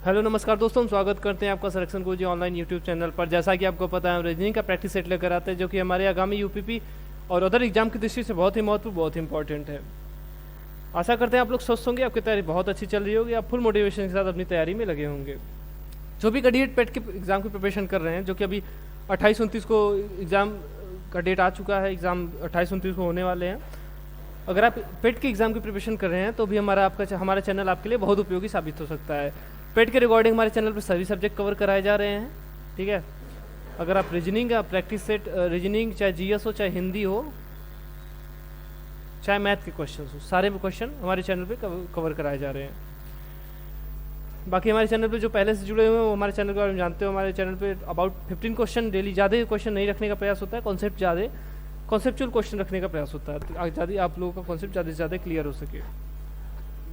Hello नमस्कार दोस्तों, हम स्वागत करते हैं आपका selection coach online YouTube channel पर। जैसा कि आपको पता है, हम रीजनिंग का प्रैक्टिस सेट लेकर आते हैं जो कि हमारे आगामी यूपीपी और अदर एग्जाम की दृष्टि से बहुत ही महत्वपूर्ण, बहुत ही इंपॉर्टेंट है। आशा करते हैं आप लोग स्वस्थ होंगे, आपकी तैयारी बहुत अच्छी चल रही होगी, आप फुल मोटिवेशन के साथ अपनी तैयारी में लगे होंगे। जो भी कैंडिडेट पेट के एग्ज़ाम की प्रिपरेशन कर रहे हैं, जो कि अभी 28-29 को एग्ज़ाम का डेट आ चुका है, एग्ज़ाम 28-29 को होने वाले हैं। अगर आप पेट के एग्ज़ाम की प्रिपरेशन कर रहे हैं तो भी हमारा चैनल आपके लिए बहुत उपयोगी साबित हो सकता है। पेट के रिगार्डिंग हमारे चैनल पर सभी सब्जेक्ट कवर कराए जा रहे हैं, ठीक है। अगर आप रीजनिंग का प्रैक्टिस सेट, रीजनिंग चाहे जीएस हो, चाहे हिंदी हो, चाहे मैथ के क्वेश्चन हो, सारे क्वेश्चन हमारे चैनल पे कवर कराए जा रहे हैं। बाकी हमारे चैनल पे जो पहले से जुड़े हुए हैं वो हमारे चैनल के बारे में जानते हो। हमारे चैनल पे अबाउट 15 क्वेश्चन डेली, ज़्यादा क्वेश्चन नहीं रखने का प्रयास होता है, कॉन्सेप्चुअल क्वेश्चन रखने का प्रयास होता है, ज़्यादा आप लोगों का कॉन्सेप्ट ज़्यादा से ज़्यादा क्लियर हो सके।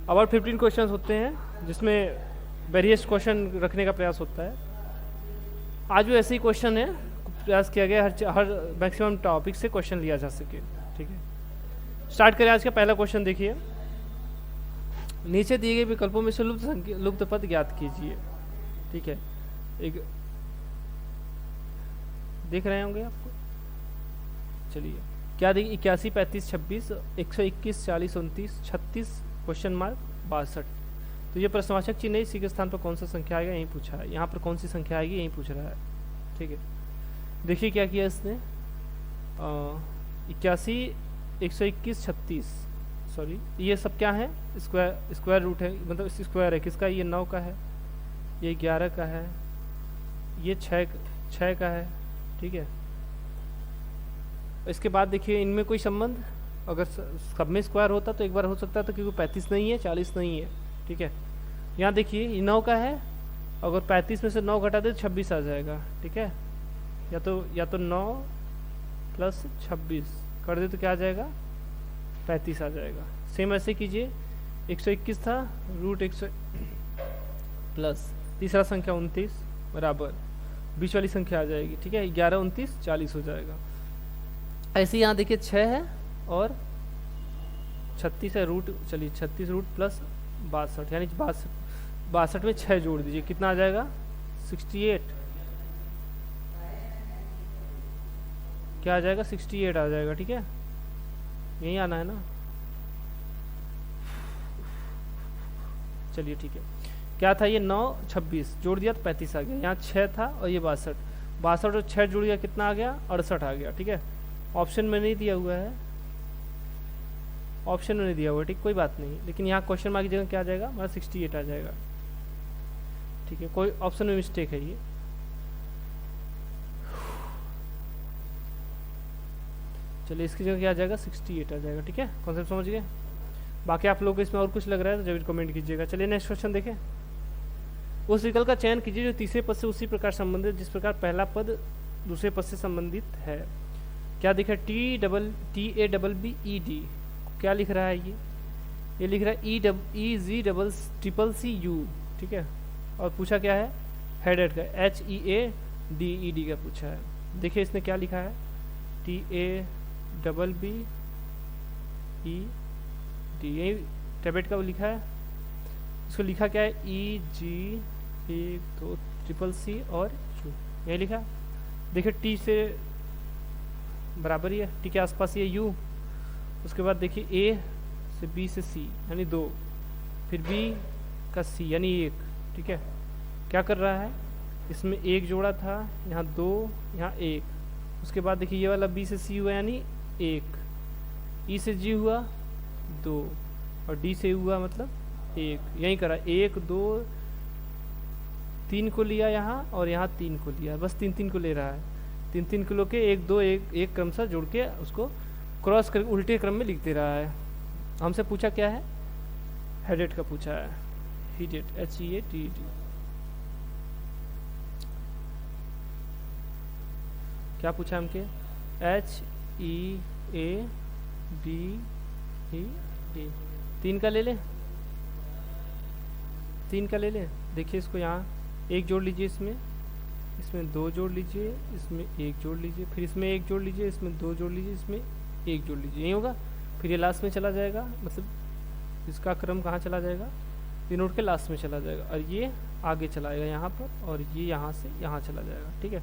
अबाउट 15 क्वेश्चन होते हैं जिसमें वेरियस क्वेश्चन रखने का प्रयास होता है। आज भी ऐसे ही क्वेश्चन है, प्रयास किया गया हर मैक्सिमम टॉपिक से क्वेश्चन लिया जा सके, ठीक है। स्टार्ट करें आज का पहला क्वेश्चन। देखिए, नीचे दिए गए विकल्पों में से लुप्त पद ज्ञात कीजिए, ठीक है। एक देख रहे होंगे आपको, चलिए क्या देखिए, 81, 35, 26, 121, 40, 29, 36 क्वेश्चन मार्क 62। तो ये प्रश्नवाचक चिन्ह है, इसी के स्थान पर कौन सा संख्या आएगा यही पूछा है। यहाँ पर कौन सी संख्या आएगी यही पूछ रहा है, ठीक है। देखिए क्या किया इसने, 81, 121, 36, सॉरी ये सब क्या है, स्क्वायर रूट है, मतलब स्क्वायर है किसका, ये 9 का है, ये 11 का है, ये 6 का है, ठीक है। इसके बाद देखिए इनमें कोई संबंध, अगर सब में स्क्वायर होता तो एक बार हो सकता था, क्योंकि 35 नहीं है, 40 नहीं है, ठीक है। यहाँ देखिए ये 9 का है, अगर 35 में से 9 घटा दे तो 26 आ जाएगा, ठीक है। या तो 9 प्लस 26 कर दे तो क्या आ जाएगा, 35 आ जाएगा। सेम ऐसे कीजिए, 121 था, रूट 100 प्लस तीसरा संख्या 29 बराबर बीच वाली संख्या आ जाएगी, ठीक है। 11, 29, 40 हो जाएगा। ऐसे यहाँ देखिए 6 है और 36 है, रूट चलिए 36 रूट प्लस 62, यानी 62 में 6 जोड़ दीजिए, कितना आ जाएगा, 68। क्या आ जाएगा, 68 आ जाएगा, ठीक है। यही आना है ना, चलिए ठीक है। क्या था ये, 9, 26 जोड़ दिया तो 35 आ गया। यहाँ 6 था और ये 62 और 6 जुड़ गया, कितना आ गया, 68 आ गया, ठीक है। ऑप्शन में नहीं दिया हुआ है, ऑप्शन में नहीं दिया हुआ है, ठीक, कोई बात नहीं। लेकिन यहाँ क्वेश्चन मार्क की जगह क्या आ जाएगा, हमारा 68 आ जाएगा, ठीक है। कोई ऑप्शन में मिस्टेक है ये, चलिए इसकी जगह क्या आ जाएगा, 68 आ जाएगा, ठीक है। कॉन्सेप्ट समझ गए। बाकी आप लोगों को इसमें और कुछ लग रहा है तो जरूर कमेंट कीजिएगा। चलिए नेक्स्ट क्वेश्चन देखें। उस विकल्प का चयन कीजिए जो तीसरे पद से उसी प्रकार संबंधित जिस प्रकार पहला पद दूसरे पद से संबंधित है। क्या दिख रहा है, TABBED, क्या लिख रहा है ये लिख रहा है EZCCCU, ठीक है। और पूछा क्या है, हेडेड का HEADED का पूछा है। देखिए इसने क्या लिखा है, TABBED, यही टैबलेट का वो लिखा है। इसको लिखा क्या है, EG123C और U, यही लिखा। देखिए T से बराबर ही है, T के आसपास ये U, उसके बाद देखिए A से B से C यानी 2, फिर B का C यानी 1, ठीक है। क्या कर रहा है, इसमें 1 जोड़ा था, यहाँ 2, यहाँ 1, उसके बाद देखिए ये वाला B से C हुआ यानी 1, E से G हुआ 2 और D से हुआ मतलब 1, यही करा, 1, 2, 3 को लिया यहाँ और यहाँ 3 को लिया, बस 3 को ले रहा है। 3 किलो के 1, 2, 1 क्रमशः जोड़ के उसको क्रॉस कर उल्टे क्रम में लिख दे रहा है। हमसे पूछा क्या है, हेडेड का पूछा है, हेडेड HEADED। क्या पूछा हमके, HEADED। 3 का ले लें, 3 का ले लें। देखिए इसको यहाँ 1 जोड़ लीजिए, इसमें 2 जोड़ लीजिए, इसमें 1 जोड़ लीजिए, फिर इसमें 1 जोड़ लीजिए, इसमें 2 जोड़ लीजिए, इसमें 1 जोड़ लीजिए, यही होगा। फिर ये लास्ट में चला जाएगा, मतलब इसका क्रम कहाँ चला जाएगा, ये नोड के लास्ट में चला जाएगा और ये आगे चलाएगा यहाँ पर, और ये यहाँ से यहाँ चला जाएगा। ठीक है,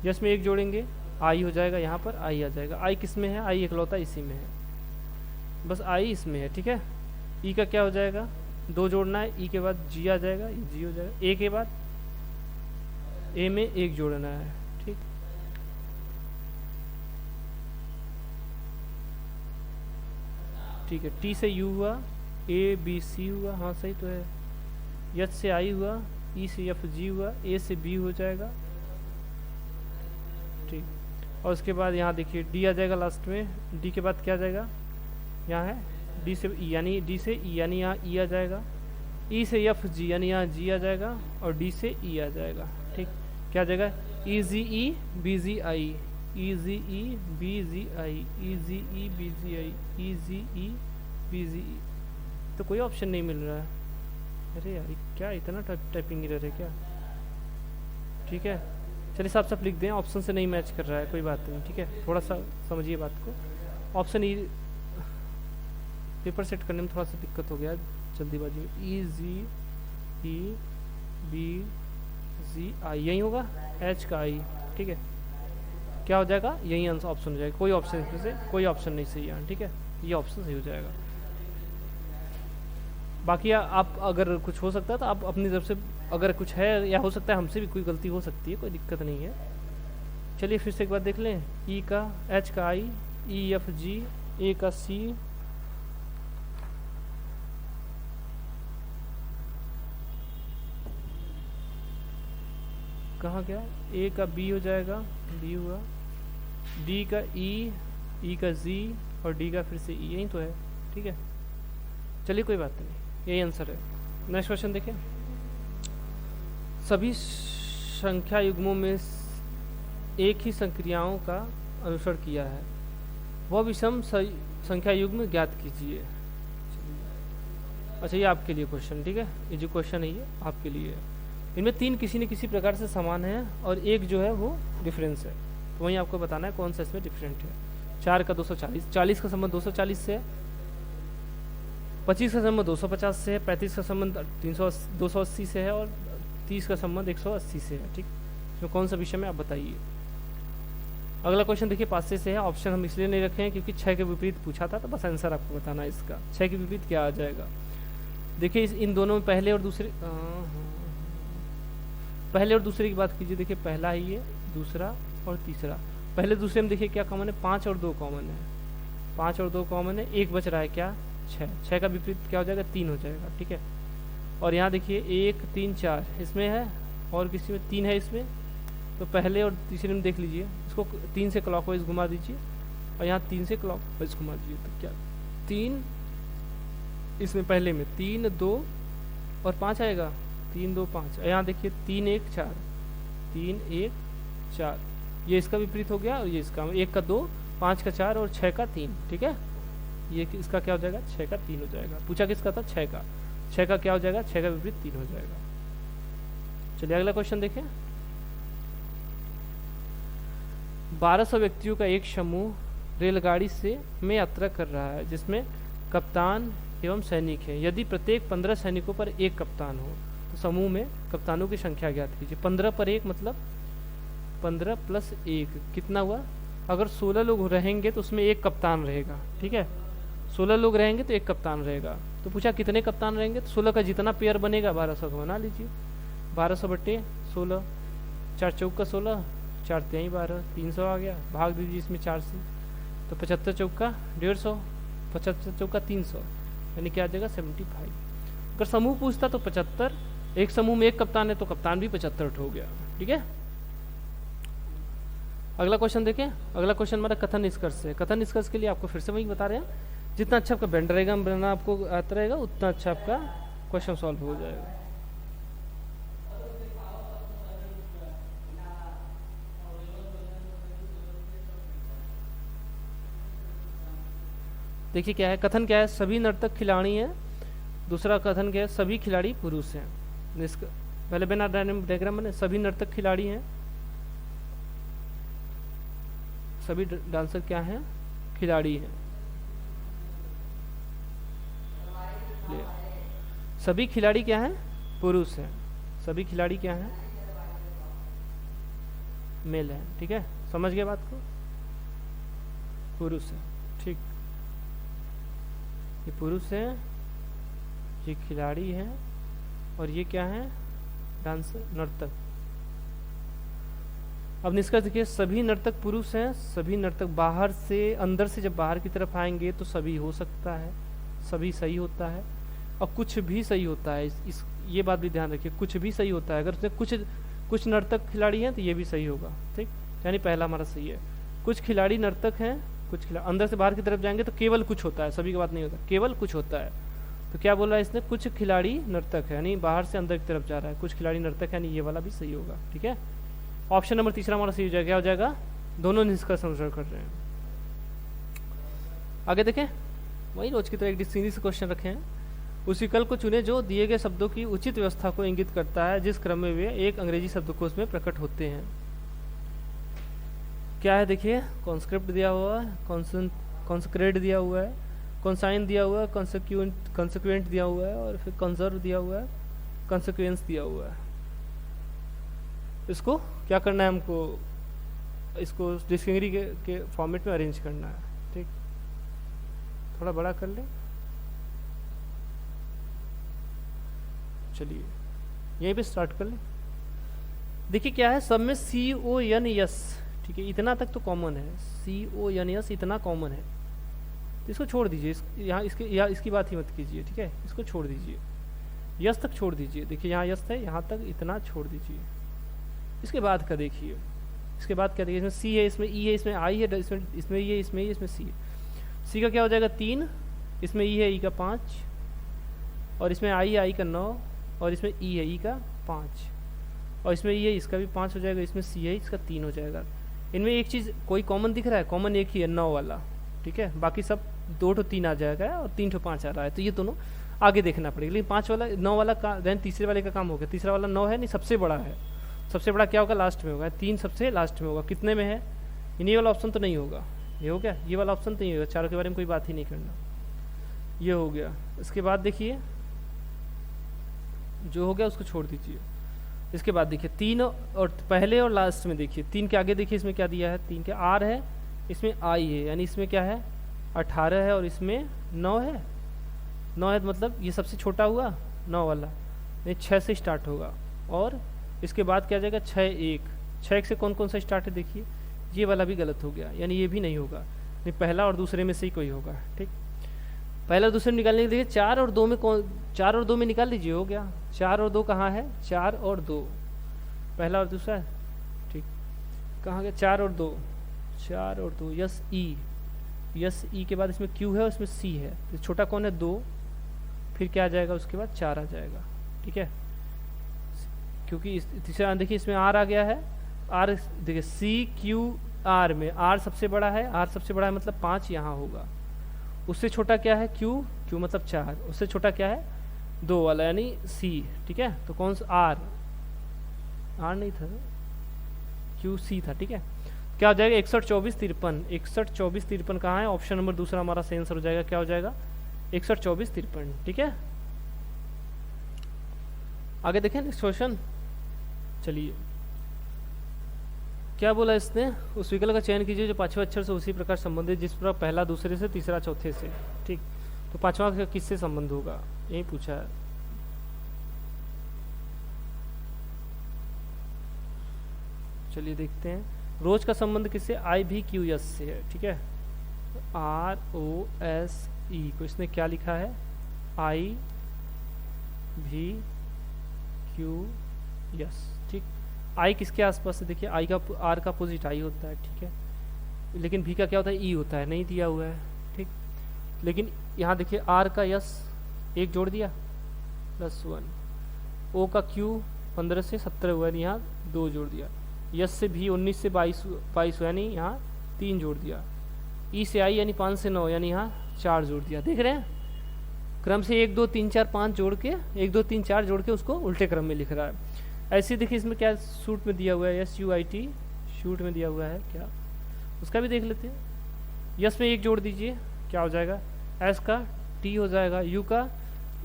जस्ट में एक जोड़ेंगे आई हो जाएगा, यहाँ पर आई आ जाएगा। आई किस में है? आई इकलौता इसी में है, बस आई इसमें है। ठीक है, ई का क्या हो जाएगा? 2 जोड़ना है, ई के बाद जी आ जाएगा, ये जी हो जाएगा। ए के बाद ए में 1 जोड़ना है। ठीक, ठीक है, टी से यू हुआ, ए बी सी हुआ, हाँ सही तो है। एच से आई हुआ, ई से एफ जी हुआ, ए से बी हो जाएगा। ठीक, और उसके बाद यहाँ देखिए डी आ जाएगा लास्ट में। डी के बाद क्या आ जाएगा? यहाँ है डी से ई, यानी डी से ई, यानी यहाँ ई आ जाएगा। ई से एफ जी, यानी यहाँ जी आ जाएगा, और डी से ई आ जाएगा। ठीक, क्या आ जाएगा? ई जी ई बी जी आई, ई जी ई बी जी आई, ई जी ई बी जी आई, ई जी ई बी जी ई। तो कोई ऑप्शन नहीं मिल रहा है। अरे यार क्या इतना टाइपिंग एरर है क्या? ठीक है, चलिए साफ साफ लिख दें, ऑप्शन से नहीं मैच कर रहा है, कोई बात नहीं। ठीक है, थोड़ा सा समझिए बात को। ऑप्शन ई पेपर सेट करने में थोड़ा सा दिक्कत हो गया जल्दीबाजी में। ई जी ई बी जी आई, यही होगा, एच का आई। ठीक है, क्या हो जाएगा? यही आंसर ऑप्शन हो जाएगा। कोई ऑप्शन इसमें से कोई ऑप्शन नहीं सही है। ठीक है, ये ऑप्शन सही हो जाएगा। बाकी आप अगर कुछ हो सकता है तो आप अपनी तरफ से, अगर कुछ है या हो सकता है हमसे भी कोई गलती हो सकती है, कोई दिक्कत नहीं है। चलिए फिर से एक बार देख लें। ई का एच का आई, ई एफ जी, ए का सी, कहाँ गया? ए का बी हो जाएगा, बी हुआ। डी का ई का जी, और डी का फिर से ई, यही तो है। ठीक है, चलिए कोई बात नहीं, यही आंसर है। नेक्स्ट क्वेश्चन देखें। सभी संख्या युग्मों में एक ही संक्रियाओं का अनुसरण किया है, वह विषम संख्या युग्म ज्ञात कीजिए। अच्छा, ये आपके लिए क्वेश्चन। ठीक है, ये जो क्वेश्चन है ये आपके लिए है। इनमें 3 किसी न किसी प्रकार से समान है और एक जो है वो डिफरेंस है, तो वहीं आपको बताना है कौन सा इसमें डिफरेंट है। 4 का 240, 40 का संबंध 240 से है, 25 का संबंध 250 से है, 35 का संबंध 280 से है, और 30 का संबंध 180 से है। ठीक, इसमें कौन सा विषय में आप बताइए। अगला क्वेश्चन देखिए 5 से है। ऑप्शन हम इसलिए नहीं रखे हैं क्योंकि 6 के विपरीत पूछा था, तो बस आंसर आपको बताना है इसका। 6 के विपरीत क्या आ जाएगा? देखिए इन दोनों में पहले और दूसरे, पहले और दूसरे की बात कीजिए। देखिए पहला ही है, दूसरा और तीसरा। पहले दूसरे में देखिए क्या कॉमन है? 5 और 2 कॉमन है, 5 और 2 कॉमन है, एक बच रहा है क्या? 6। 6 का विपरीत क्या हो जाएगा? 3 हो जाएगा। ठीक है, और यहाँ देखिए 1 3 4 इसमें है, और किसी में 3 है इसमें, तो पहले और तीसरे में देख लीजिए, इसको 3 से क्लॉकवाइज घुमा दीजिए, और यहाँ 3 से क्लॉकवाइज घुमा दीजिए, तो क्या 3 इसमें पहले में 3 2 और 5 आएगा, 3 2 5। यहाँ देखिए 3 1 4, 3 1 4, ये इसका विपरीत हो गया, और ये इसका 1 का 2, 5 का 4 और 6 का 3। ठीक है, ये इसका क्या हो जाएगा? 6 का 3 हो जाएगा। पूछा किसका था? 6 का। 6 का क्या हो जाएगा? 6 का विपरीत 3 हो जाएगा। चलिए अगला क्वेश्चन देखें। 1200 व्यक्तियों का एक समूह रेलगाड़ी से में यात्रा कर रहा है, जिसमें कप्तान एवं सैनिक है। यदि प्रत्येक 15 सैनिकों पर एक कप्तान हो, तो समूह में कप्तानों की संख्या ज्ञात कीजिए। 15 पर 1 मतलब 15 + 1 कितना हुआ? अगर 16 लोग रहेंगे तो उसमें एक कप्तान रहेगा। ठीक है, 16 लोग रहेंगे तो एक कप्तान रहेगा। तो पूछा कितने कप्तान रहेंगे? तो 16 का जितना पेयर बनेगा 1200 का बना लीजिए। 1200 बटे 16, 4 चौका 16, 4 3 12, 300 आ गया। भाग दीजिए इसमें 4 से, तो 75 चौका 150, 75 चौका 300, यानी क्या आ जाएगा? 75। अगर समूह पूछता तो 75, एक समूह में एक कप्तान है तो कप्तान भी 75 हो गया। ठीक है, अगला क्वेश्चन देखें। अगला क्वेश्चन हमारा कथन निष्कर्ष है। कथन निष्कर्ष के लिए आपको फिर से वही बता रहे हैं, जितना अच्छा आपका बेंड रहेगा, बनाना आपको आता रहेगा, उतना अच्छा आपका क्वेश्चन सॉल्व हो जाएगा। देखिए क्या है कथन, क्या है? सभी नर्तक खिलाड़ी हैं। दूसरा कथन क्या है? सभी खिलाड़ी पुरुष हैं। पहले बिना डायग्राम बने, सभी नर्तक खिलाड़ी हैं, सभी डांसर क्या हैं? खिलाड़ी हैं। सभी खिलाड़ी क्या हैं, पुरुष हैं। सभी खिलाड़ी क्या हैं, मेल हैं। ठीक है, समझ गए बात को, पुरुष है। ठीक, ये पुरुष है, ये खिलाड़ी है, और ये क्या है, डांसर, नर्तक। अब निष्कर्ष देखिए, सभी नर्तक पुरुष हैं, सभी नर्तक बाहर से, अंदर से जब बाहर की तरफ आएंगे तो सभी हो सकता है, सभी सही होता है, और कुछ भी सही होता है। इस ये बात भी ध्यान रखिए, कुछ भी सही होता है। अगर उसमें कुछ नर्तक खिलाड़ी हैं तो ये भी सही होगा। ठीक, यानी पहला हमारा सही है। कुछ खिलाड़ी नर्तक हैं, कुछ अंदर से बाहर की तरफ जाएंगे तो केवल कुछ होता है, सभी की बात नहीं होता, केवल कुछ होता है। तो क्या बोला इसने, कुछ खिलाड़ी नर्तक है, यानी बाहर से अंदर की तरफ जा रहा है, कुछ खिलाड़ी नर्तक है, यानी ये वाला भी सही होगा। ठीक है, ऑप्शन नंबर तीसरा हमारा सही हो जाएगा। क्या हो जाएगा, दोनों निष्कर्ष अनुसरण कर रहे हैं। आगे देखें, वही रोज की तरह एक सीरीज क्वेश्चन रखे हैं। उस विकल्प को चुने जो दिए गए शब्दों की उचित व्यवस्था को इंगित करता है, जिस क्रम में वे एक अंग्रेजी शब्दकोश में प्रकट होते हैं। क्या है देखिए, कॉन्स्क्रिप्ट दिया हुआ है, कॉन्सक्रेट दिया हुआ है, कॉन्साइन दिया हुआ है, कॉन्सिक्वेंट दिया हुआ है, और फिर कंजर्व दिया हुआ है, कॉन्सिक्वेंस दिया हुआ है। इसको क्या करना है हमको, इसको डिक्शनरी के फॉर्मेट में अरेंज करना है। ठीक, थोड़ा बड़ा कर लें, चलिए यहीं पे स्टार्ट कर लें। देखिए क्या है, सब में CONS, ठीक है, इतना तक तो कॉमन है, CONS इतना कॉमन है, तो इसको छोड़ दीजिए, यहाँ इसकी बात ही मत कीजिए। ठीक है, इसको छोड़ दीजिए, यस तक छोड़ दीजिए। देखिए यहाँ यस है, यहाँ तक इतना छोड़ दीजिए। इसके बाद का देखिए, इसके बाद क्या देखिए, इसमें सी है, इसमें ई है, इसमें आई है, इसमें ई है, इसमें ई, इसमें सी है। सी का क्या हो जाएगा 3, इसमें ई है, ई का 5, और इसमें आई का 9, और इसमें ई है, ई का 5, और इसमें ई है, इसका भी 5 हो जाएगा, इसमें सी है, इसका 3 हो जाएगा। इनमें एक चीज़ कोई कॉमन दिख रहा है, कॉमन एक ही है, 9 वाला। ठीक है, बाकी सब 2 to 3 आ जाएगा और 3 to 5 आ रहा है, तो ये दोनों आगे देखना पड़ेगा। लेकिन 5 वाला 9 वाला का देन तीसरे वाले का काम हो गया। तीसरा वाला 9 है नहीं, सबसे बड़ा है, सबसे बड़ा क्या होगा, लास्ट में होगा। 3 सबसे लास्ट में होगा, कितने में है, ये वाला ऑप्शन तो नहीं होगा, ये हो गया, ये वाला ऑप्शन तो नहीं होगा, चारों के बारे में कोई बात ही नहीं करना, ये हो गया। इसके बाद देखिए जो हो गया उसको छोड़ दीजिए। इसके बाद देखिए 3 और पहले और लास्ट में देखिए, 3 के आगे देखिए इसमें क्या दिया है, 3 के आर है, इसमें आई है, यानी इसमें क्या है 18 है, और इसमें 9 है। 9 है मतलब ये सबसे छोटा हुआ 9 वाला, ये 6 से स्टार्ट होगा, और इसके बाद क्या जाएगा 6 1, 6 से कौन कौन सा स्टार्ट है देखिए, ये वाला भी गलत हो गया, यानी ये भी नहीं होगा, नहीं पहला और दूसरे में से ही कोई होगा। ठीक, पहला और दूसरे में निकालने के लिए 4 और 2 में कौन, 4 और 2 में निकाल लीजिए, हो गया। 4 और 2 कहाँ है, 4 और 2, पहला और दूसरा। ठीक, कहाँ गया 4 और 2, 4 और 2, यस ई के बाद इसमें क्यू है और इसमें सी है, तो छोटा कौन है 2, फिर क्या आ जाएगा उसके बाद 4 आ जाएगा। ठीक है, क्योंकि तीसरा देखिए इसमें आर आ गया है, आर देखिए सी क्यू आर में आर सबसे बड़ा है, आर सबसे बड़ा है मतलब 5 यहाँ होगा, उससे छोटा क्या है क्यू मतलब 4, उससे छोटा क्या है 2 वाला यानी सी। ठीक है, तो कौन सा आर नहीं था, क्यू सी था। ठीक है, क्या हो जाएगा 61 24 53, 61 24 53 कहाँ है, ऑप्शन नंबर दूसरा हमारा सही आंसर हो जाएगा। क्या हो जाएगा 61 24 53। ठीक है, आगे देखें नेक्स्ट क्वेश्चन। चलिए क्या बोला इसने, उस विकल्प का चयन कीजिए जो पांचवें अक्षर से उसी प्रकार संबंधित जिस पर पहला दूसरे से, तीसरा चौथे से। ठीक, तो पांचवा किससे संबंध होगा, यही पूछा है। चलिए देखते हैं, रोज का संबंध किससे, IVQS से है। ठीक है, ROSE को इसने क्या लिखा है, IVQS। ठीक, आई किसके आसपास है, देखिए आई का आर का अपोजिट आई होता है। ठीक है, लेकिन भी का क्या होता है, ई होता है, नहीं दिया हुआ है। ठीक, लेकिन यहाँ देखिए आर का यस 1 जोड़ दिया +1, ओ का क्यू 15 से 17 हुआ, यानी यहाँ 2 जोड़ दिया, यस से भी 19 से 22 हुआ, यानी यहाँ 3 जोड़ दिया, ई से आई यानी 5 से 9, यानी यहाँ 4 जोड़ दिया। देख रहे हैं, क्रम से 1 2 3 4 5 जोड़ के 1 2 3 4 जोड़ के उसको उल्टे क्रम में लिख रहा है। ऐसे देखिए इसमें क्या सूट में दिया हुआ है, SUIT शूट में दिया हुआ है क्या, उसका भी देख लेते हैं। यस में 1 जोड़ दीजिए, क्या हो जाएगा, एस का टी हो जाएगा, यू का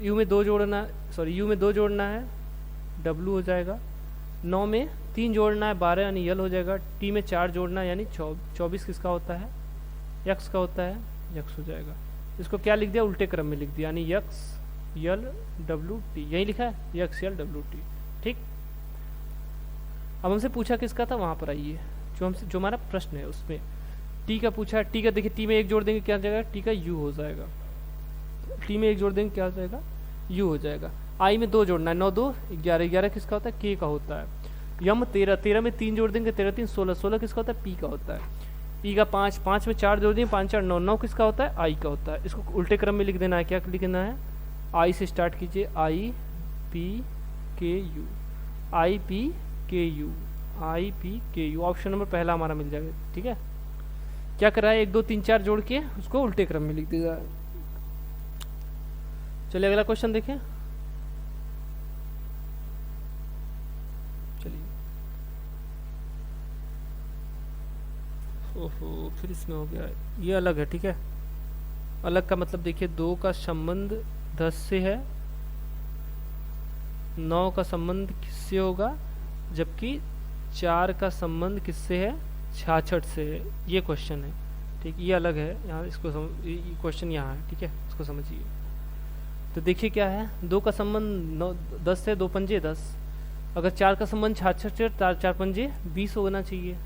यू में 2 जोड़ना, सॉरी यू में 2 जोड़ना है, डब्लू हो जाएगा। 9 में 3 जोड़ना है, 12 यानी यल हो जाएगा। टी में 4 जोड़ना है यानी 24 किसका होता है, यक्स का होता है, यक्स हो जाएगा। इसको क्या लिख दिया, उल्टे क्रम में लिख दिया, यानी यक्स यल डब्लू टी, यही लिखा है, यक्स यल डब्लू टी। ठीक, अब हमसे पूछा किसका था, वहाँ पर आइए, जो हमारा प्रश्न है उसमें टी का पूछा है। टी का देखिए, टी में 1 जोड़ देंगे क्या हो जाएगा, टी का यू हो जाएगा। टी में 1 जोड़ देंगे क्या हो जाएगा, यू हो जाएगा। आई में 2 जोड़ना है, 9 2 11, 11 किसका होता है, के का होता है। यम 13, 13 में 3 जोड़ देंगे, 13 3 16, 16 किसका होता है, पी का होता है। ई का 5, 5 में 4 जोड़ देंगे, 5 4 9, 9 किसका होता है, आई का होता है। इसको उल्टे क्रम में लिख देना है, क्या लिखना है, आई से स्टार्ट कीजिए, आई पी के यू, आई पी के यू, आई पी के यू। ऑप्शन नंबर पहला हमारा मिल जाएगा। ठीक है, क्या करा है, 1 2 3 4 जोड़ के उसको उल्टे क्रम में लिख देगा। चलिए अगला क्वेश्चन देखें। चलिए, ओहो फिर इसमें हो गया, ये अलग है। ठीक है, अलग का मतलब देखिए, 2 का संबंध 10 से है, 9 का संबंध किससे होगा, जबकि 4 का संबंध किससे है, 66 से है। ये क्वेश्चन है। ठीक, ये अलग है, यहाँ इसको क्वेश्चन यहाँ है। ठीक है, इसको समझिए। तो देखिए क्या है, 2 का संबंध 10 से, 2 पंजे 10, अगर 4 का संबंध 66 से, 4 पंजे 20 होना चाहिए।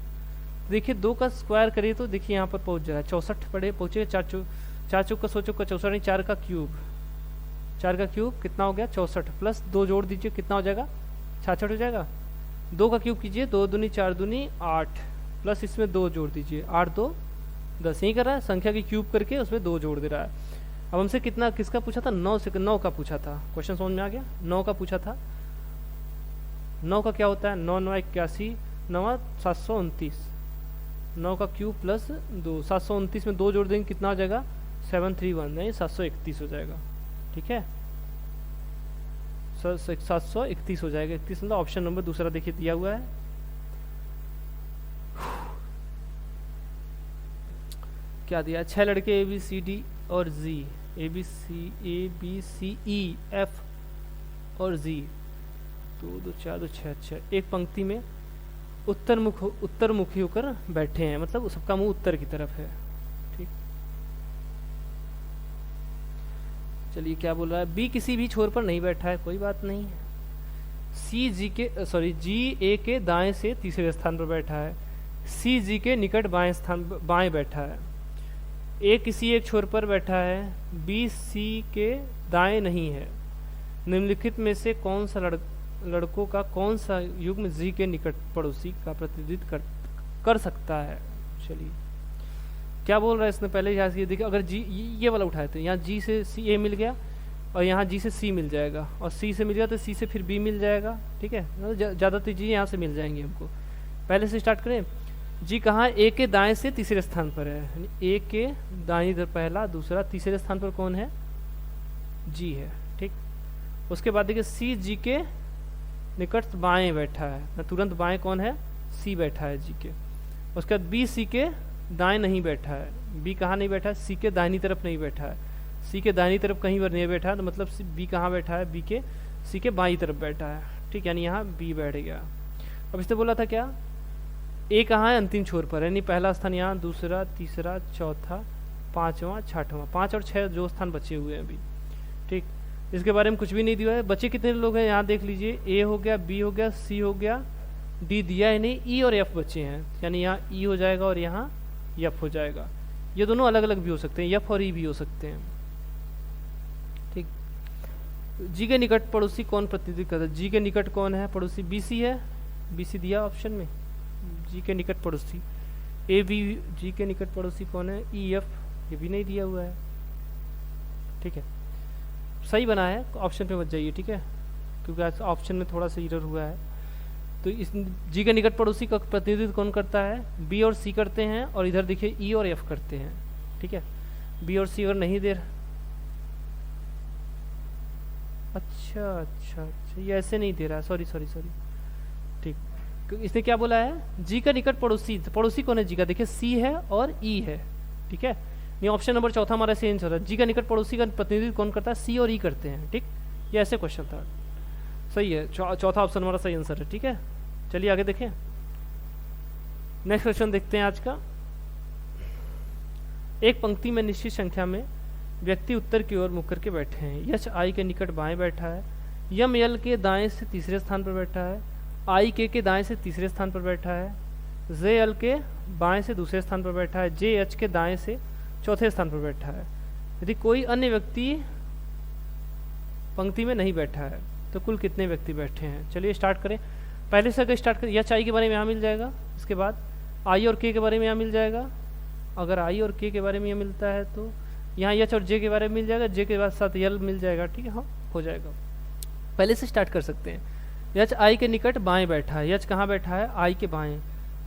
देखिए 2 का स्क्वायर करिए तो देखिए यहाँ पर पहुँच जाएगा 64 पड़े पहुँचेगा। 4 चौक का 100 चौक का 64, नहीं 4 का क्यूब, 4 का क्यूब कितना हो गया 64, प्लस 2 जोड़ दीजिए कितना हो जाएगा 66 हो जाएगा। 2 का क्यूब कीजिए, 2 दूनी 4 दूनी 8, प्लस इसमें 2 जोड़ दीजिए, 8 2 10, यही कर रहा है, संख्या की क्यूब करके उसमें 2 जोड़ दे रहा है। अब हमसे कितना किसका पूछा था, 9 का पूछा था। क्वेश्चन समझ में आ गया, 9 का पूछा था। 9 का क्या होता है, 9 9 81, 9 729, 9 का क्यूब प्लस 2, 729 में 2 जोड़ देंगे कितना हो जाएगा 731, नहीं 731 हो जाएगा। ठीक है, 731 हो जाएगा। 31 मतलब ऑप्शन नंबर दूसरा देखिए दिया हुआ है। क्या दिया, 6 लड़के ABCD और Z, ABCEF और Z, 2 2 4 2 6 6, एक पंक्ति में उत्तरमुखी होकर बैठे हैं, मतलब सबका मुंह उत्तर की तरफ है। ठीक, चलिए क्या बोल रहा है, B किसी भी छोर पर नहीं बैठा है, कोई बात नहीं। G A के दाएं से तीसरे स्थान पर बैठा है, C G के निकट बाएं बैठा है। A किसी एक छोर पर बैठा है, B C के दाएं नहीं है। निम्नलिखित में से कौन सा लड़कों का कौन सा युग्म G के निकट पड़ोसी का प्रतिनिधित्व कर सकता है। चलिए क्या बोल रहा है इसने, पहले यहाँ से देखिए, अगर G ये वाला उठाए थे, यहाँ G से C A मिल गया और यहाँ G से C मिल जाएगा, और C से मिल गया तो C से फिर B मिल जाएगा। ठीक है, ज़्यादातर G यहाँ से मिल जाएंगे हमको। पहले से स्टार्ट करें, G कहाँ, A के दाएं से तीसरे स्थान पर है, यानी A के दाएं इधर पहला, दूसरा, तीसरे स्थान पर कौन है, G है। ठीक, उसके बाद देखिए C G के निकट बाएं बैठा है, तुरंत बाएं कौन है, C बैठा है G के। उसके बाद B C के दाएं नहीं बैठा है, B कहाँ नहीं बैठा है, C के दाहिनी तरफ नहीं बैठा है, C के दाहिनी तरफ कहीं पर नहीं बैठा है, तो मतलब B कहाँ बैठा है, B के C के बाईं तरफ बैठा है। ठीक, यानी यहाँ B बैठ गया। अब इसने बोला था क्या, A कहाँ है, अंतिम छोर पर है, यानी पहला स्थान यहाँ, दूसरा, तीसरा, चौथा, पाँचवा, छठवां, 5 और 6 जो स्थान बचे हुए हैं अभी। ठीक, इसके बारे में कुछ भी नहीं दिया है। बचे कितने लोग हैं यहाँ देख लीजिए, A हो गया, B हो गया, C हो गया, D दिया है नहीं, E और F बचे हैं, यानी यहाँ E हो जाएगा और यहाँ F हो जाएगा। ये दोनों अलग अलग भी हो सकते हैं, F और E भी हो सकते हैं। ठीक, G के निकट पड़ोसी कौन प्रतिनिधित्व करता है, G के निकट कौन है पड़ोसी, BC है, BC दिया ऑप्शन में, G के निकट पड़ोसी। AB G के निकट पड़ोसी कौन है, EF, ये भी नहीं दिया हुआ है। ठीक है, सही बना है, ऑप्शन पे मत जाइए। ठीक है, क्योंकि आज ऑप्शन में थोड़ा सा एरर हुआ है। तो इस G के निकट पड़ोसी का प्रतिनिधित्व कौन करता है, B और C करते हैं, और इधर देखिए E और F करते हैं। ठीक है, B और C अगर नहीं दे, अच्छा, ये ऐसे नहीं दे रहा है, सॉरी। ठीक, इसने क्या बोला है, G का निकट पड़ोसी कौन है, G का देखिए C है और E है। ठीक है, ये ऑप्शन नंबर चौथा हमारा सही आंसर है। जी का निकट पड़ोसी का प्रतिनिधित्व कौन करता है? सी और ई करते हैं। ठीक, ये ऐसे क्वेश्चन था। सही है, चौथा ऑप्शन हमारा सही आंसर है। ठीक है, चलिए आगे देखें। नेक्स्ट क्वेश्चन देखते हैं आज का। एक पंक्ति में निश्चित संख्या में व्यक्ति उत्तर की ओर मुख करके बैठे हैं। यश आई के निकट बाएं बैठा है, यम यल के दाएं से तीसरे स्थान पर बैठा है, आई के दाएं से तीसरे स्थान पर बैठा है, जे एल के बाएं से दूसरे स्थान पर बैठा है, जे एच के दाएं से चौथे स्थान पर बैठा है। यदि कोई अन्य व्यक्ति पंक्ति में नहीं बैठा है तो कुल कितने व्यक्ति बैठे हैं? चलिए स्टार्ट करें। पहले से अगर स्टार्ट करें, यच आई के बारे में यहाँ मिल जाएगा, इसके बाद आई और के बारे में यहाँ मिल जाएगा। अगर आई और के बारे में यहाँ मिलता है तो यहाँ यच और जे के बारे में मिल जाएगा, जे के बाद साथ यल मिल जाएगा। ठीक है, हाँ हो जाएगा। पहले से स्टार्ट कर सकते हैं। यच आई के निकट बाएं बैठा है। यच कहाँ बैठा है? आई के बाएं।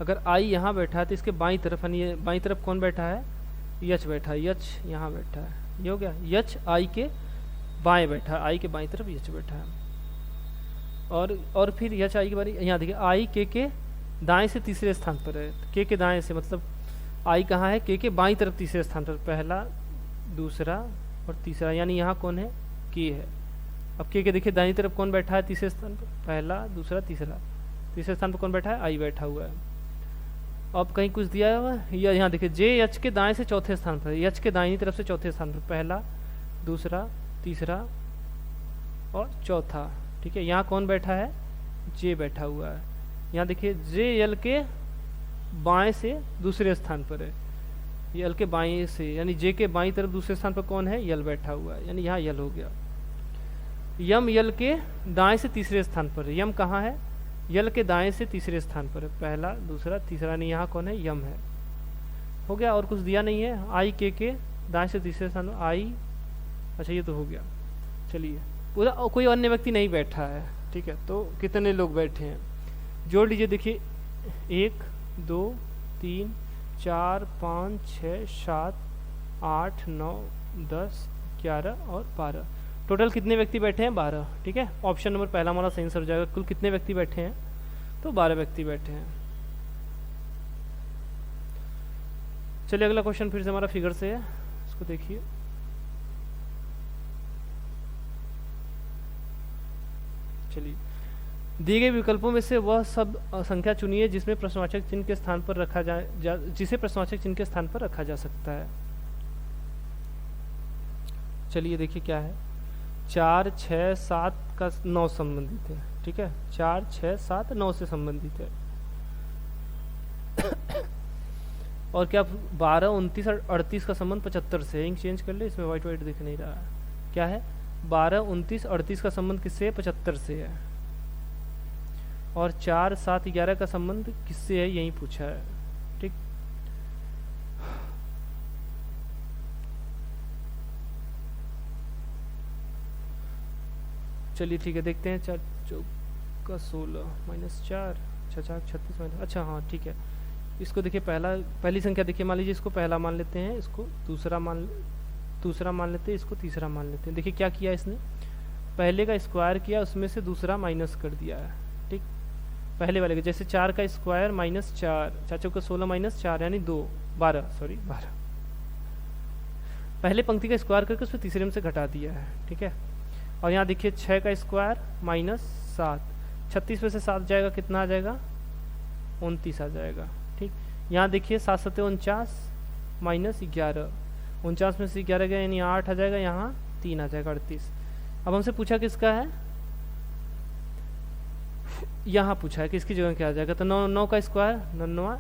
अगर आई यहाँ बैठा है तो इसके बाईं तरफ, यानी बाईं तरफ कौन बैठा है? यच बैठा है। यच यहाँ बैठा है, ये हो गया। यच आई के बाएं बैठा है, आई के बाईं तरफ यच बैठा है। और फिर यच आई के बारे यहाँ देखिए, आई के दाएं से तीसरे स्थान पर है। के दाएं से मतलब आई कहाँ है? के बाईं तरफ तीसरे स्थान पर, पहला दूसरा और तीसरा, यानी यहाँ कौन है? के है। अब के देखिए दाईं तरफ कौन बैठा है तीसरे स्थान पर? पहला दूसरा तीसरा, तीसरे स्थान पर कौन बैठा है? आई बैठा हुआ है। अब कहीं कुछ दिया हुआ है या यहाँ देखिए, जे एच के दाएं से चौथे स्थान पर, एच के दाईं तरफ से चौथे स्थान पर, पहला दूसरा तीसरा और चौथा। ठीक है, यहाँ कौन बैठा है? जे बैठा हुआ है। यहाँ देखिए जे एल के बाएं से दूसरे स्थान पर है, यल के बाएं से, यानी जे के बाईं तरफ दूसरे स्थान पर कौन है? यल बैठा हुआ है, यानी यहाँ यल हो गया। यम यल के दाएं से तीसरे स्थान पर है। यम कहाँ है? यल के दाएं से तीसरे स्थान पर है, पहला दूसरा तीसरा, नहीं यहाँ कौन है? यम है। हो गया, और कुछ दिया नहीं है। आई के दाएं से तीसरे स्थान पर आई, अच्छा ये तो हो गया। चलिए, पूरा कोई अन्य व्यक्ति नहीं बैठा है। ठीक है, तो कितने लोग बैठे हैं जोड़ लीजिए। देखिए 1 2 3 4 5 6 7 8 9 10 11 और 12, टोटल कितने व्यक्ति बैठे हैं? 12। ठीक है, ऑप्शन नंबर पहला हमारा सही आंसर हो जाएगा। कुल कितने व्यक्ति बैठे हैं? तो 12 व्यक्ति बैठे हैं। चलिए अगला क्वेश्चन फिर से हमारा फिगर से है, इसको देखिए। चलिए, दिए गए विकल्पों में से वह सब संख्या चुनिए जिसमें प्रश्नवाचक चिन्ह के स्थान पर रखा जिसे प्रश्नवाचक चिन्ह के स्थान पर रखा जा सकता है। चलिए देखिए क्या है। 4 6 7 का 9 संबंधित है। ठीक है, 4 6 7 9 से संबंधित है। और क्या 12 29 और 38 का संबंध 75 से है। इंक चेंज कर ले, इसमें वाइट वाइट दिख नहीं रहा है। क्या है? 12 29 38 का संबंध किससे है? 75 से है। और 4 7 11 का संबंध किससे है? यही पूछा है। ठीक, चलिए ठीक है, देखते हैं। 4 चौका 16 -4, 4 36 माइनस, अच्छा हाँ ठीक है। इसको देखिए, पहली संख्या देखिए, मान लीजिए इसको पहला मान लेते हैं, इसको दूसरा मान लेते हैं, इसको तीसरा मान लेते हैं। देखिए क्या किया इसने, पहले का स्क्वायर किया, उसमें से दूसरा माइनस कर दिया है। ठीक, पहले वाले का जैसे 4 का स्क्वायर -4, 4 चौका 16 -4 यानी 12। पहले पंक्ति का स्क्वायर करके उसमें तीसरे में से घटा दिया है। ठीक है, और यहाँ देखिए 6 का स्क्वायर -7, 36 में से 7 जाएगा, कितना आ जाएगा? 29 आ जाएगा। ठीक, यहाँ देखिए 7 7 49 -11, 49 में से 11 गया यानी 8 आ जाएगा, यहाँ 3 आ जाएगा, 38। अब हमसे पूछा किसका है? यहाँ पूछा है कि इसकी जगह क्या आ जाएगा। तो 9 का स्क्वायर 9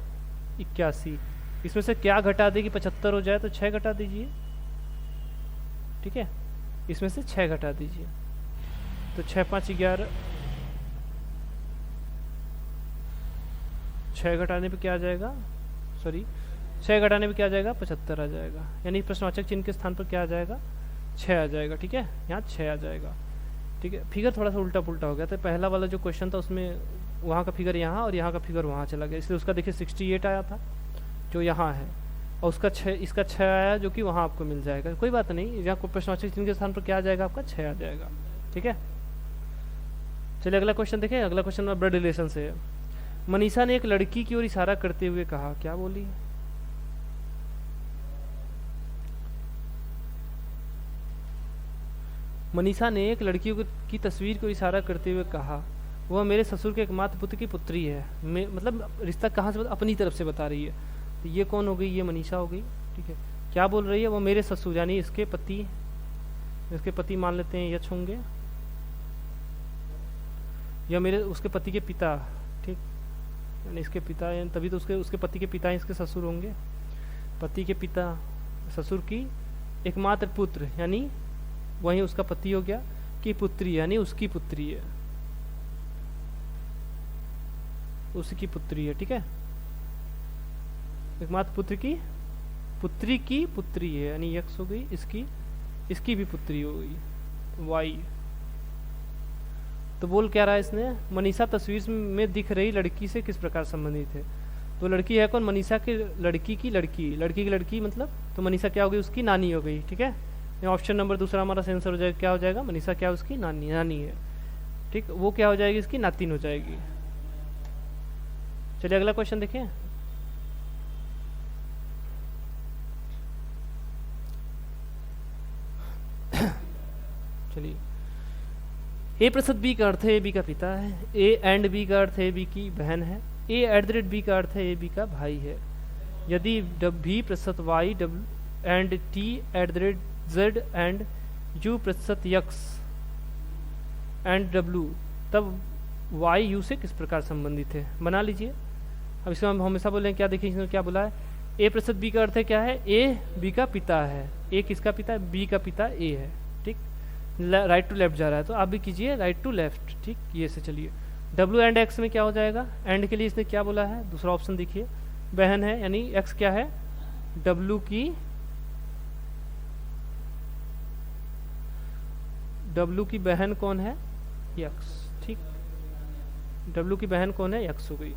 81, इसमें से क्या घटा देगी? 75 हो जाए तो 6 घटा दीजिए। ठीक है, इसमें से 6 घटा दीजिए, तो 6 5 11, 6 घटाने पे क्या आ जाएगा? 6 घटाने पे क्या आ जाएगा? 75 आ जाएगा। यानी प्रश्नवाचक चिन्ह के स्थान पर क्या आ जाएगा? 6 आ जाएगा। ठीक है, यहाँ 6 आ जाएगा। ठीक है, फिगर थोड़ा सा उल्टा पुल्टा हो गया। तो पहला वाला जो क्वेश्चन था उसमें वहाँ का फिगर यहाँ और यहाँ का फिगर वहाँ चला गया, इसलिए उसका देखिए 68 आया था जो यहाँ है, और उसका 6, इसका 6 आया जो कि वहाँ आपको मिल जाएगा। कोई बात नहीं, यहाँ प्रश्नवाचक चिन्ह के स्थान पर क्या आ जाएगा? आपका 6 आ जाएगा। ठीक है, चलिए अगला क्वेश्चन देखें। अगला क्वेश्चन में ब्लड रिलेशन से है। मनीषा ने एक लड़की की ओर इशारा करते हुए कहा, क्या बोली? मनीषा ने एक लड़की की तस्वीर को इशारा करते हुए कहा, वह मेरे ससुर के एकमात्र पुत्र की पुत्री है। मतलब रिश्ता कहाँ से अपनी तरफ से बता रही है। तो ये कौन हो गई, ये मनीषा हो गई। ठीक है, क्या बोल रही है, वो मेरे ससुर यानी इसके पति मान लेते हैं यक्ष होंगे, या मेरे उसके पति के पिता। ठीक, यानी इसके पिता, तभी तो उसके पति के पिता इसके ससुर होंगे। पति के पिता ससुर की एकमात्र पुत्र यानी वहीं उसका पति हो गया, की पुत्री यानी उसकी पुत्री है, उसकी पुत्री है। ठीक है, एकमात्र पुत्र की पुत्री है यानी यक्ष हो गई, इसकी भी पुत्री हो गई वाई। तो बोल क्या रहा है इसने, मनीषा तस्वीर में दिख रही लड़की से किस प्रकार संबंधित है। तो लड़की है कौन, मनीषा की लड़की की लड़की मतलब, तो मनीषा क्या हो गई, उसकी नानी हो गई। ठीक है, ऑप्शन नंबर दूसरा हमारा आंसर हो जाएगा, क्या हो जाएगा, मनीषा क्या उसकी नानी है। ठीक, वो क्या हो जाएगी, इसकी नातिन हो जाएगी। चलिए अगला क्वेश्चन देखें। चलिए, ए प्रसद बी का अर्थ है ए बी का पिता है, ए एंड बी का अर्थ है ए बी की बहन है, ए एट द रेट बी का अर्थ है ए बी का भाई है। यदि भी प्रसत Y and T at the rate Z and U प्रसत यक्स एंड डब्लू, तब वाई यू से किस प्रकार संबंधित है, बना लीजिए। अब इसमें हम हमेशा बोलें, क्या देखिए इसमें क्या बोला है, ए प्रसत बी का अर्थ है क्या है, ए बी का पिता है, ए किसका पिता है, बी का पिता ए है। ठीक, राइट टू लेफ्ट जा रहा है तो आप भी कीजिए राइट टू लेफ्ट। ठीक, ये से चलिए। डब्ल्यू एंड एक्स में क्या हो जाएगा, एंड के लिए इसने क्या बोला है, दूसरा ऑप्शन देखिए, बहन है यानी एक्स क्या है, डब्ल्यू की बहन कौन है, यक्स। ठीक, डब्ल्यू की बहन कौन है, यक्स हो गई।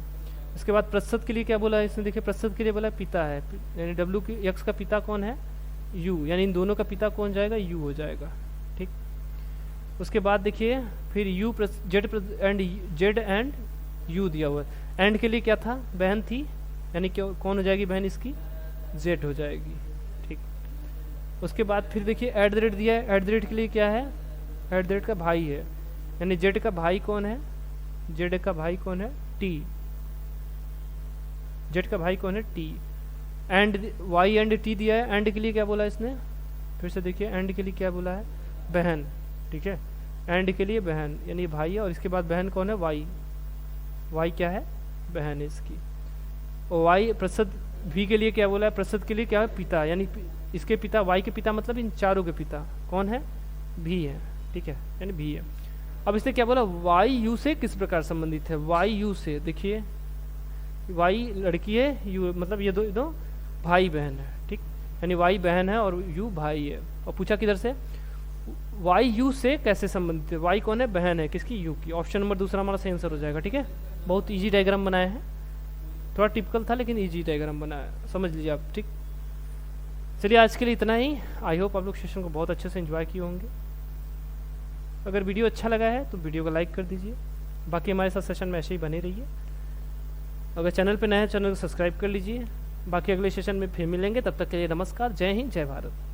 इसके बाद प्रसद के लिए क्या बोला है इसने, देखिए प्रसद के लिए बोला पिता है, यानी डब्ल्यू की यक्स का पिता कौन है, यू, यानी इन दोनों का पिता कौन जाएगा, यू हो जाएगा। ठीक, उसके बाद देखिए फिर यू जेड एंड यू दिया हुआ है। एंड के लिए क्या था, बहन थी, यानी कौन हो जाएगी बहन इसकी, जेड हो जाएगी। ठीक, उसके बाद फिर देखिए एट द रेट दिया है, एट द रेट के लिए क्या है, एट द रेट का भाई है, यानी जेड का भाई कौन है, जेड का भाई कौन है, टी, जेड का भाई कौन है, T. And Y and T दिया है, एंड के लिए क्या बोला इसने, फिर से देखिए एंड के लिए क्या बोला है, बहन। ठीक है, एंड के लिए बहन यानी भाई है, और इसके बाद बहन कौन है, वाई, वाई क्या है, बहन है इसकी। और वाई प्रसद भी के लिए क्या बोला है, प्रसद के लिए क्या है, पिता, यानी इसके पिता, वाई के पिता मतलब इन चारों के पिता कौन है, भी है। ठीक है, यानी भी है। अब इसने क्या बोला, वाई यू से किस प्रकार संबंधित है, वाई यू से, देखिए वाई लड़की है, यू मतलब ये दो भाई बहन है। ठीक, यानी वाई बहन है और यू भाई है। और पूछा किधर से, वाई यू से कैसे संबंधित है, वाई कौन है, बहन है किसकी, यू की। ऑप्शन नंबर दूसरा हमारा सही आंसर हो जाएगा। ठीक है, बहुत इजी डायग्राम बनाया है, थोड़ा टिपिकल था लेकिन इजी डायग्राम बनाया, समझ लीजिए आप। ठीक, चलिए आज के लिए इतना ही। आई होप आप लोग सेशन को बहुत अच्छे से एंजॉय किए होंगे। अगर वीडियो अच्छा लगा है तो वीडियो को लाइक कर दीजिए, बाकी हमारे साथ सेशन में ऐसे ही बने रहिए। अगर चैनल पे नए हैं चैनल को सब्सक्राइब कर लीजिए। बाकी अगले सेशन में फिर मिलेंगे, तब तक के लिए नमस्कार, जय हिंद, जय भारत।